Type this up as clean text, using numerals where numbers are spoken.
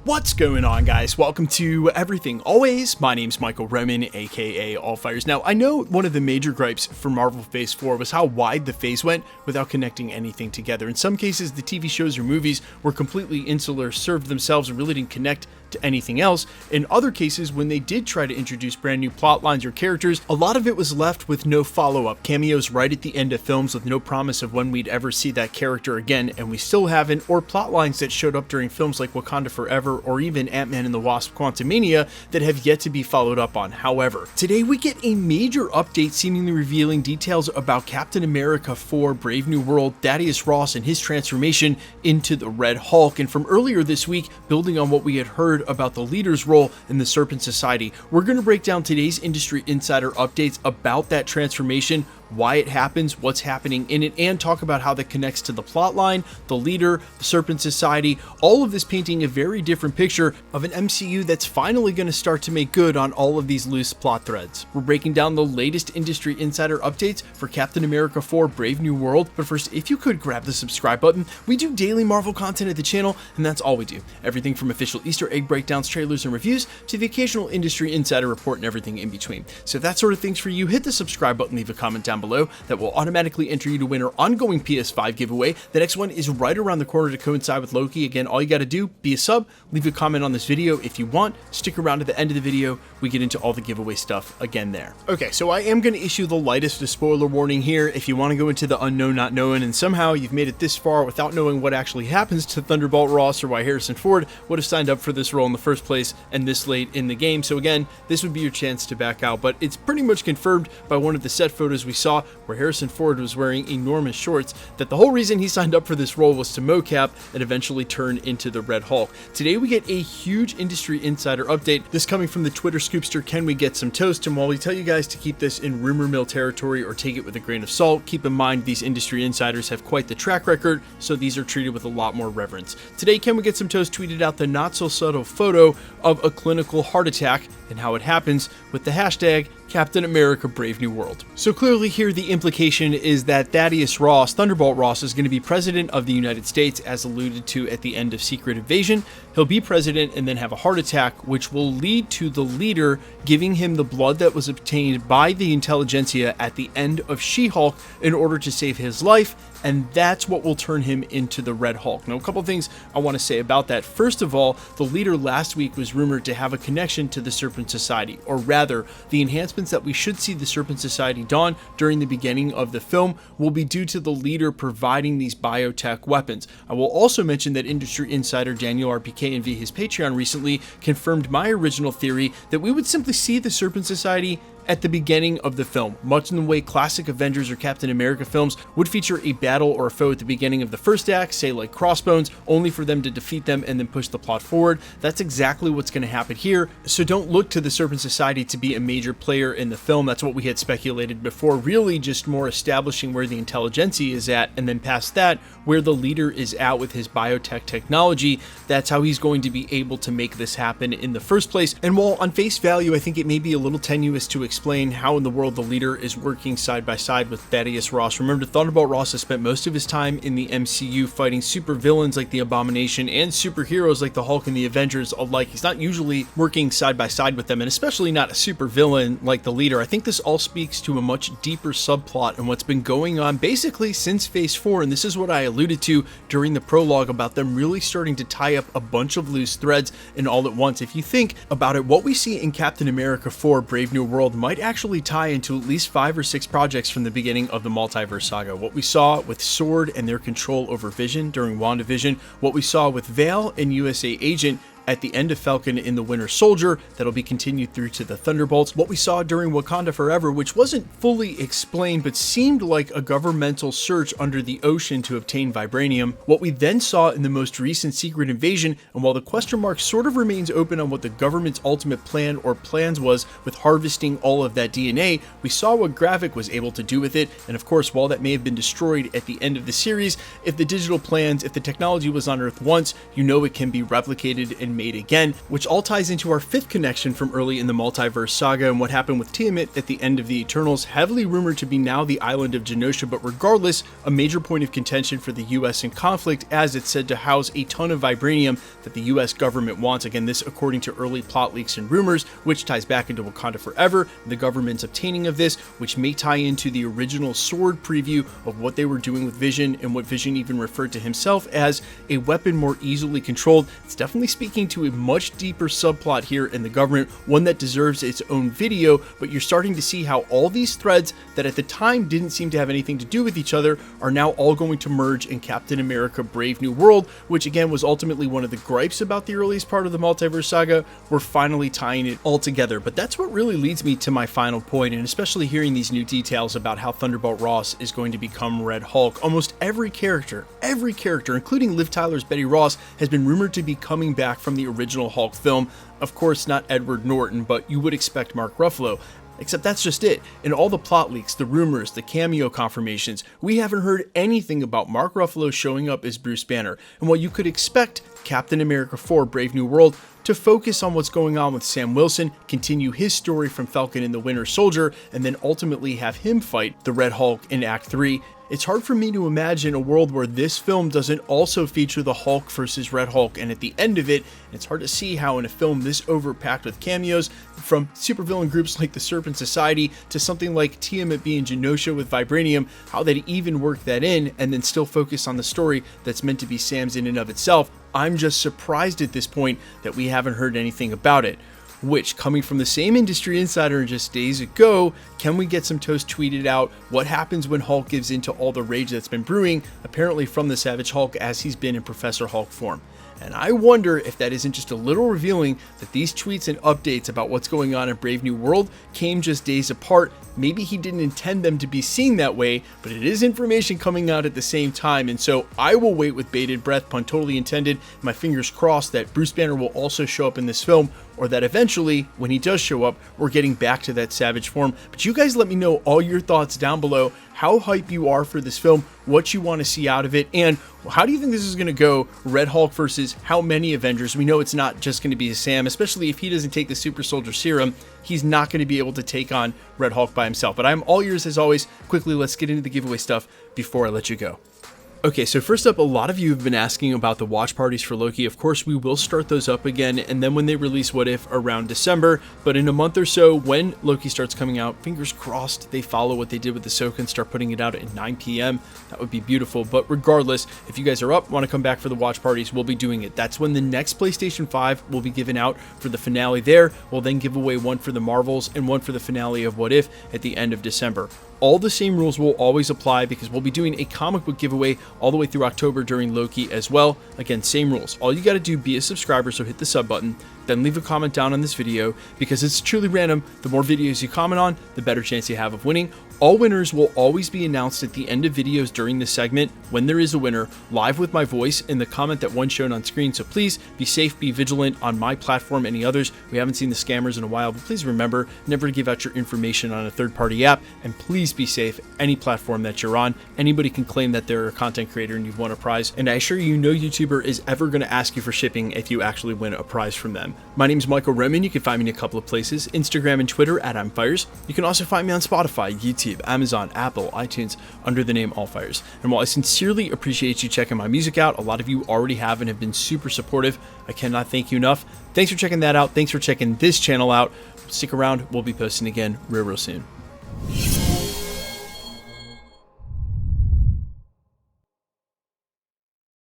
What's going on, guys? Welcome to Everything Always. My name's Michael Roman, aka Allfires. Now, I know one of the major gripes for Marvel Phase 4 was how wide the phase went without connecting anything together. In some cases, the TV shows or movies were completely insular, served themselves, and really didn't connect to anything else. In other cases, when they did try to introduce brand new plot lines or characters, a lot of it was left with no follow-up. Cameos right at the end of films with no promise of when we'd ever see that character again, and we still haven't, or plot lines that showed up during films like Wakanda Forever or even Ant-Man and the Wasp: Quantumania that have yet to be followed up on. However, today we get a major update seemingly revealing details about Captain America 4 Brave New World, Thaddeus Ross, and his transformation into the Red Hulk. And from earlier this week, building on what we had heard about the leader's role in the Serpent Society, we're going to break down today's industry insider updates about that transformation, why it happens, what's happening in it, and talk about how that connects to the plotline, the leader, the Serpent Society, all of this painting a very different picture of an MCU that's finally going to start to make good on all of these loose plot threads. We're breaking down the latest industry insider updates for Captain America 4 Brave New World, but first, if you could grab the subscribe button. We do daily Marvel content at the channel, and that's all we do. Everything from official Easter egg breakdowns, trailers, and reviews, to the occasional industry insider report and everything in between. So if that sort of thing's for you, hit the subscribe button, leave a comment down below. That will automatically enter you to win our ongoing PS5 giveaway. The next one is right around the corner to coincide with Loki. Again, all you got to do, be a sub, leave a comment on this video if you want, stick around to the end of the video. We get into all the giveaway stuff again there. Okay, so I am going to issue the lightest of spoiler warning here. If you want to go into the unknown not known, and somehow you've made it this far without knowing what actually happens to Thunderbolt Ross or why Harrison Ford would have signed up for this role in the first place and this late in the game. So again, this would be your chance to back out, but it's pretty much confirmed by one of the set photos we saw where Harrison Ford was wearing enormous shorts that the whole reason he signed up for this role was to mocap and eventually turn into the Red Hulk. Today we get a huge industry insider update, this coming from the Twitter scoopster Can We Get Some Toast, and while we tell you guys to keep this in rumor mill territory or take it with a grain of salt, keep in mind these industry insiders have quite the track record, so these are treated with a lot more reverence. Today Can We Get Some Toast tweeted out the not so subtle photo of a clinical heart attack and how it happens with the hashtag Captain America Brave New World. So clearly here the implication is that Thaddeus Ross, Thunderbolt Ross, is going to be president of the United States as alluded to at the end of Secret Invasion. He'll be president and then have a heart attack, which will lead to the leader giving him the blood that was obtained by the intelligentsia at the end of She-Hulk in order to save his life, and that's what will turn him into the Red Hulk. Now, a couple things I want to say about that. First of all, the leader last week was rumored to have a connection to the Serpent Society, or rather, the enhancements that we should see the Serpent Society don during the beginning of the film will be due to the leader providing these biotech weapons. I will also mention that industry insider Daniel RPK via his Patreon recently confirmed my original theory that we would simply see the Serpent Society at the beginning of the film, much in the way classic Avengers or Captain America films would feature a battle or a foe at the beginning of the first act, say like Crossbones, only for them to defeat them and then push the plot forward. That's exactly what's going to happen here, so don't look to the Serpent Society to be a major player in the film. That's what we had speculated before, really just more establishing where the intelligentsia is at, and then past that, where the leader is at with his biotech technology. That's how he's going to be able to make this happen in the first place. And while on face value, I think it may be a little tenuous to explain how in the world the leader is working side by side with Thaddeus Ross. Remember, Thunderbolt Ross has spent most of his time in the MCU fighting super villains like the Abomination and superheroes like the Hulk and the Avengers alike. He's not usually working side by side with them, and especially not a super villain like the leader. I think this all speaks to a much deeper subplot and what's been going on basically since Phase 4, and this is what I alluded to during the prologue about them really starting to tie up a bunch of loose threads and all at once. If you think about it, what we see in Captain America 4 Brave New World might actually tie into at least 5 or 6 projects from the beginning of the multiverse saga. What we saw with S.W.O.R.D. and their control over Vision during WandaVision, what we saw with Vale and USA Agent at the end of Falcon in the Winter Soldier, that'll be continued through to the Thunderbolts. What we saw during Wakanda Forever, which wasn't fully explained but seemed like a governmental search under the ocean to obtain vibranium. What we then saw in the most recent Secret Invasion, and while the question mark sort of remains open on what the government's ultimate plan or plans was with harvesting all of that DNA, we saw what Gravik was able to do with it, and of course, while that may have been destroyed at the end of the series, if the digital plans, if the technology was on Earth once, you know it can be replicated and been made again, which all ties into our 5th connection from early in the multiverse saga and what happened with Tiamat at the end of the Eternals, heavily rumored to be now the island of Genosha, but regardless, a major point of contention for the US in conflict, as it's said to house a ton of vibranium that the US government wants. Again, this according to early plot leaks and rumors, which ties back into Wakanda Forever, the government's obtaining of this, which may tie into the original Sword preview of what they were doing with Vision and what Vision even referred to himself as a weapon more easily controlled. It's definitely speaking to a much deeper subplot here in the government, one that deserves its own video, but you're starting to see how all these threads that at the time didn't seem to have anything to do with each other are now all going to merge in Captain America Brave New World, which again was ultimately one of the gripes about the earliest part of the multiverse saga. We're finally tying it all together, but that's what really leads me to my final point, and especially hearing these new details about how Thunderbolt Ross is going to become Red Hulk. Almost every character, including Liv Tyler's Betty Ross, has been rumored to be coming back from the original Hulk film. Of course, not Edward Norton, but you would expect Mark Ruffalo. Except that's just it. In all the plot leaks, the rumors, the cameo confirmations, we haven't heard anything about Mark Ruffalo showing up as Bruce Banner. And while you could expect Captain America 4 Brave New World to focus on what's going on with Sam Wilson, continue his story from Falcon and the Winter Soldier, and then ultimately have him fight the Red Hulk in Act 3, it's hard for me to imagine a world where this film doesn't also feature the Hulk versus Red Hulk, and at the end of it, it's hard to see how in a film this overpacked with cameos from supervillain groups like the Serpent Society to something like Tiamat being Genosha with vibranium, how they'd even work that in and then still focus on the story that's meant to be Sam's in and of itself. I'm just surprised at this point that we haven't heard anything about it. Which, coming from the same industry insider and just days ago, can we get some toast tweeted out? What happens when Hulk gives into all the rage that's been brewing, apparently from the Savage Hulk as he's been in Professor Hulk form? And I wonder if that isn't just a little revealing that these tweets and updates about what's going on in Brave New World came just days apart. Maybe he didn't intend them to be seen that way, but it is information coming out at the same time, and so I will wait with bated breath, pun totally intended, my fingers crossed that Bruce Banner will also show up in this film, or that eventually, when he does show up, we're getting back to that Savage form. But you guys let me know all your thoughts down below, how hype you are for this film, what you want to see out of it, and how do you think this is going to go, Red Hulk versus how many Avengers? We know it's not just going to be Sam, especially if he doesn't take the Super Soldier Serum. He's not going to be able to take on Red Hulk by himself. But I'm all ears as always. Quickly, let's get into the giveaway stuff before I let you go. Okay, so first up, a lot of you have been asking about the watch parties for Loki. Of course, we will start those up again, and then when they release What If around December, but in a month or so, when Loki starts coming out, fingers crossed they follow what they did with Ahsoka and start putting it out at 9 p.m. That would be beautiful, but regardless, if you guys are up, want to come back for the watch parties, we'll be doing it. That's when the next PlayStation 5 will be given out for the finale there. We'll then give away one for the Marvels and one for the finale of What If at the end of December. All the same rules will always apply because we'll be doing a comic book giveaway all the way through October during Loki as well. Again, same rules. All you got to do, be a subscriber, so hit the sub button, then leave a comment down on this video because it's truly random. The more videos you comment on, the better chance you have of winning. All winners will always be announced at the end of videos during this segment when there is a winner, live with my voice in the comment that one shown on screen. So please be safe, be vigilant on my platform, any others. We haven't seen the scammers in a while, but please remember never to give out your information on a third-party app, and please be safe any platform that you're on. Anybody can claim that they're a content creator and you've won a prize, and I assure you no YouTuber is ever going to ask you for shipping if you actually win a prize from them. My name is Michael Roman. You can find me in a couple of places, Instagram and Twitter at I'mFires. You can also find me on Spotify, YouTube, Amazon, Apple, iTunes under the name Allfires. And while I sincerely appreciate you checking my music out, a lot of you already have and have been super supportive. I cannot thank you enough. Thanks for checking that out. Thanks for checking this channel out. Stick around. We'll be posting again real soon.